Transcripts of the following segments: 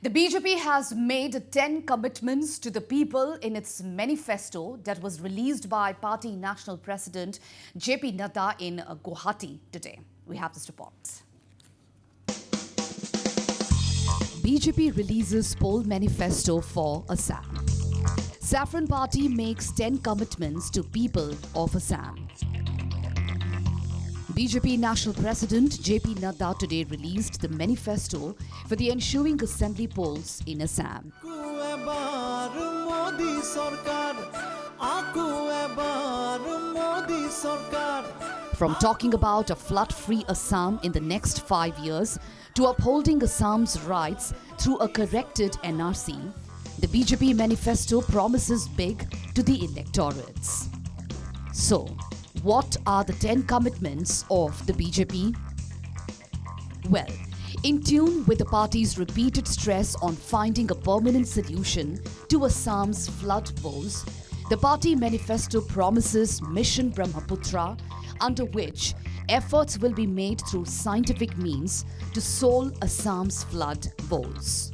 The BJP has made 10 commitments to the people in its manifesto that was released by party national president JP Nadda in Guwahati today. We have this report. BJP releases poll manifesto for Assam. Saffron Party makes 10 commitments to people of Assam. BJP National President JP Nadda today released the manifesto for the ensuing assembly polls in Assam. From talking about a flood-free Assam in the next 5 years to upholding Assam's rights through a corrected NRC, the BJP manifesto promises big to the electorates. So, what are the 10 commitments of the BJP? Well, in tune with the party's repeated stress on finding a permanent solution to Assam's flood woes, the party manifesto promises Mission Brahmaputra, under which efforts will be made through scientific means to solve Assam's flood woes.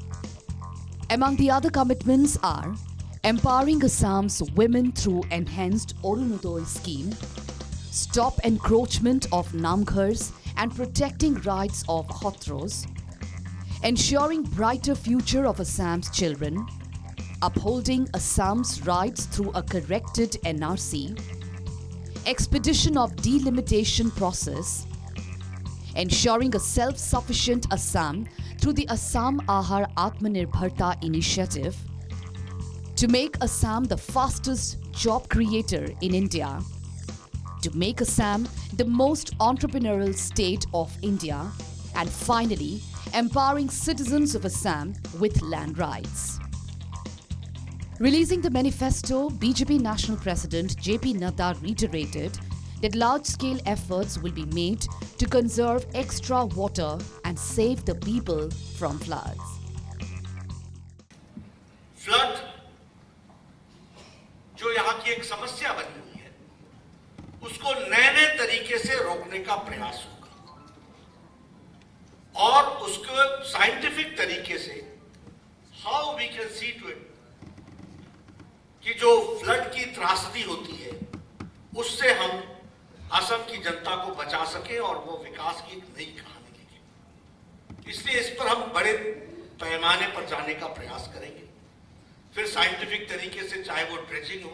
Among the other commitments are empowering Assam's women through enhanced Orunodoy scheme, stop encroachment of Namghars and protecting rights of Khotros, ensuring brighter future of Assam's children, upholding Assam's rights through a corrected NRC, expedition of delimitation process, ensuring a self-sufficient Assam through the Assam Ahar Atmanirbharta initiative, to make Assam the fastest job creator in India, to make Assam the most entrepreneurial state of India, and finally, empowering citizens of Assam with land rights. Releasing the manifesto, BJP National President JP Nadda reiterated that large-scale efforts will be made to conserve extra water and save the people from floods. Flood जो यहाँ की एक समस्या बनी हुई है, उसको नए-नए तरीके से रोकने का प्रयास होगा और उसको साइंटिफिक तरीके से how we can see to it कि जो फ्लड की त्रासदी होती है उससे हम असम की जनता को बचा सके और वो विकास की एक नई कहानी लिखे। इसलिए इस पर हम बड़े पैमाने पर जाने का प्रयास करेंगे। फिर साइंटिफिक तरीके से, चाहे वो ड्रेजिंग हो,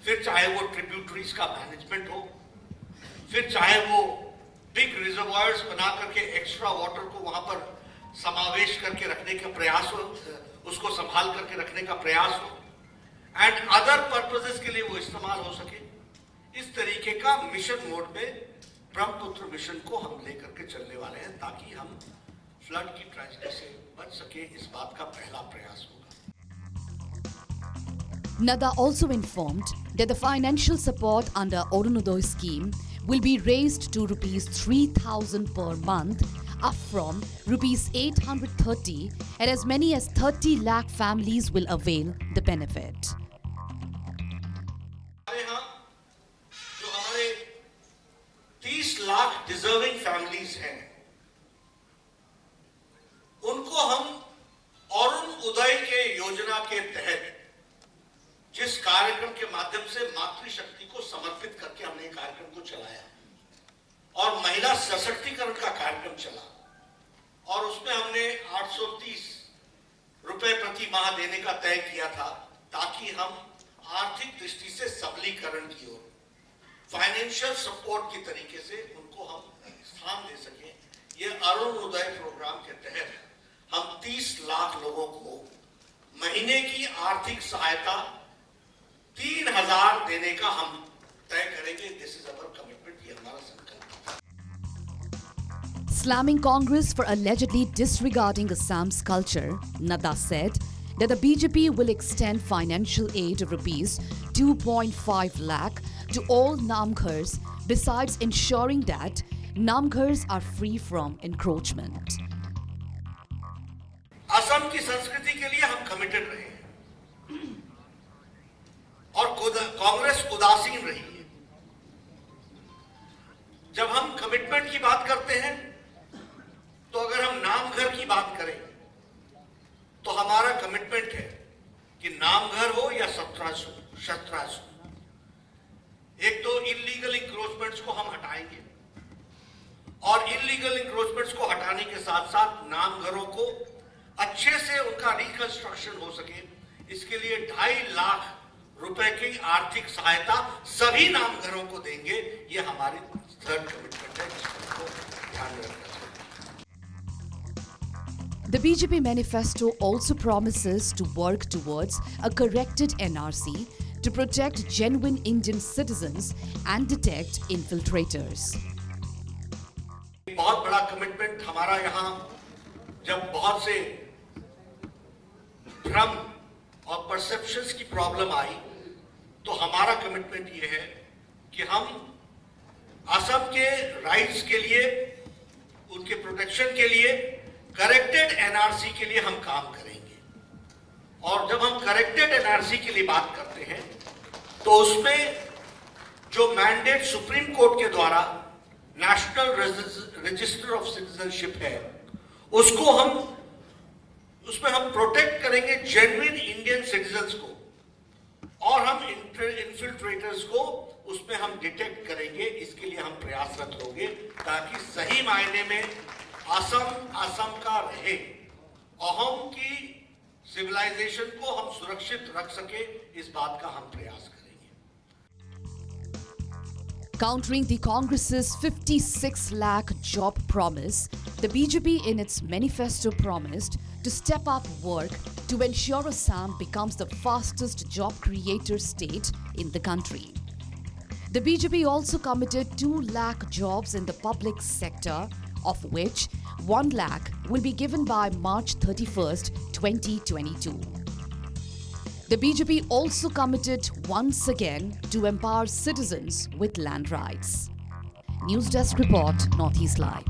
फिर चाहे वो ट्रिब्यूटरीज का मैनेजमेंट हो, फिर चाहे वो बिग रिजर्वायर्स बना करके एक्स्ट्रा वाटर को वहां पर समावेश करके रखने का प्रयास हो, उसको संभाल करके रखने का प्रयास हो एंड अदर पर्पसेस के लिए वो इस्तेमाल हो सके। इस तरीके का मिशन मोड में ब्रह्मपुत्र मिशन को हम लेकर के चलने वाले हैं ताकि हम फ्लड की ट्रेजेडी से बच सके। इस बात का पहला प्रयास होगा। Nadda also informed that the financial support under Orunodoy scheme will be raised to Rs 3,000 per month, up from Rs 830, and as many as 30 lakh families will avail the benefit. हमारे यहाँ जो हमारे 30 लाख डिजर्विंग फैमिलीज हैं, उनको हम अरुण उदय के योजना के तहत जिस कार्यक्रम के माध्यम से मातृशक्ति को समर्पित करके हमने कार्यक्रम को चलाया और महिला सशक्तिकरण का कार्यक्रम चला और उसमें हमने 830 रुपए प्रति माह देने का तय किया था ताकि हम आर्थिक दृष्टि से सबलीकरण की ओर फाइनेंशियल सपोर्ट की तरीके से उनको हम स्थान दे सके। ये अरुण उदय प्रोग्राम के तहत हम 30 लाख लोगों को महीने की आर्थिक सहायता 3,000 देने का हम तय करेंगे। दिस इज अवर कमिटमेंट, ये हमारा संकल्प है। Slamming Congress for allegedly disregarding Assam's culture, Nadda said that the BJP will extend financial aid of Rs 2.5 lakh to all Namghars, besides ensuring that Namghars are free from encroachment. Assam की संस्कृति के लिए हम committed रहे हैं और कांग्रेस उदासीन रही है। जब हम कमिटमेंट की बात करते हैं तो अगर हम नामघर की बात करें कमिटमेंट है कि नामघर हो या शस्त्रास्त्र, एक तो इलीगल इंक्रोचमेंट्स को हम हटाएंगे और इलीगल इंक्रोचमेंट्स को हटाने के साथ साथ नामघरों को अच्छे से उनका रिकंस्ट्रक्शन हो सके, इसके लिए 2.5 लाख रुपए की आर्थिक सहायता सभी नामघरों को देंगे। ये हमारी थर्ड कमिटमेंट है जिसको ध्यान में रखना चाहिए। The BJP manifesto also promises to work towards a corrected NRC to protect genuine Indian citizens and detect infiltrators. बहुत बड़ा कमिटमेंट हमारा यहाँ, जब बहुत से भ्रम और परसेप्शंस की प्रॉब्लम आई तो हमारा कमिटमेंट ये है कि हम असम के राइट्स के लिए, उनके प्रोटेक्शन के लिए, करेक्टेड एनआरसी के लिए हम काम करेंगे। और जब हम करेक्टेड एनआरसी के लिए बात करते हैं तो उसमें जो मैंडेट सुप्रीम कोर्ट के द्वारा नेशनल रजिस्टर ऑफ सिटीजनशिप है, उसमें हम प्रोटेक्ट करेंगे जेन्युइन इंडियन सिटीजन्स को, और हम इन्फिल्ट्रेटर्स को उसमें हम डिटेक्ट करेंगे। इसके लिए हम प्रयासरत होंगे ताकि सही मायने में असम का रहे, अहोम की सिविलाइजेशन को हम सुरक्षित रख सके, इस बात का हम प्रयास करेंगे। Countering the Congress's 56 lakh job promise, the BJP in its manifesto promised to step up work to ensure Assam becomes the fastest job creator state in the country. The BJP also committed 2 lakh jobs in the public sector, of which 1 lakh will be given by March 31st, 2022. The BJP also committed once again to empower citizens with land rights. News Desk Report, Northeast Live.